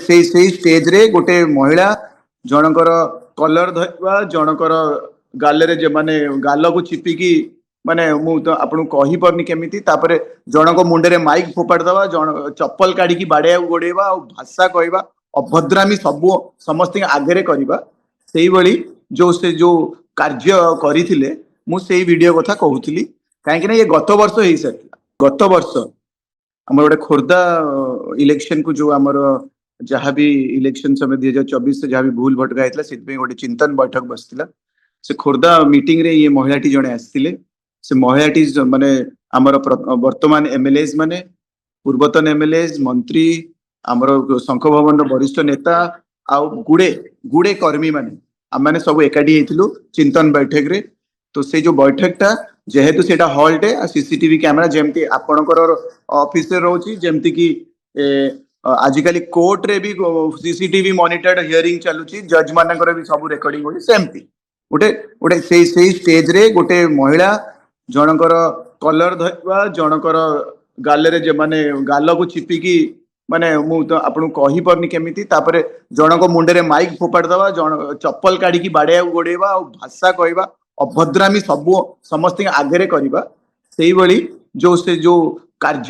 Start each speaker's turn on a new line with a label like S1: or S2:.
S1: से स्टेज रे गोटे महिला जनकर कलर धरवा जनकर गाल माने गाल को चिपिकी माने मु तो आपन कही परनी केमिति तापरे जनक मुंडे माइक फोपाड़ दवा जन चप्पल काढ़ी बाड़े गोड़ेवा भाषा कहवा अभद्रामी सब समस्त आगे करवा से भली जो से जो कार्य करथिले मु से वीडियो कथा कहूली कहीं ये गत वर्ष हो सारी गत वर्ष आम गोटे खोर्धा इलेक्शन को जो आमर जहाँ भी इलेक्शन समय 2024 से जहाँ भी भूल भटका होता से गोटे चिंतन बैठक बसला से खोर्धा मीटिंग रे ये महिलाटी जड़े आसते से महिलाटी माने आमर वर्तमान एमएलए माने पूर्वतन एमएलए मंत्री आमर शंख भवन वरिष्ठ नेता आउ गुड़े गुड़े कर्मी माने आम मैंने सब एकाठी होइथिलु चिंतन बैठक रे तो से जो बैठकटा जेहेतु सेटा हॉल्टे सीसीटीवी कैमरा जेमती आपणकर ऑफिस रे रहउची जेमती कि आजिकली कोर्ट रे भी सीसीटीवी मॉनिटर्ड हियरिंग चलुची जज मानकर भी सब रेकॉर्डिंग होई सेमती गोटे गोटे से स्टेज रे गोटे महिला जनकर कलर धरवा जनकर गाल माने गाल को चिपिकी माने मु तो आपन कही परनी केमिति तापरे जनक मुंडे माइक फोपाड़ दवा जन चप्पल काढ़ी बाड़े गोड़ेवा भाषा कहवा अभद्रामी सब समस्त आगे करवा से भली जो से जो कार्य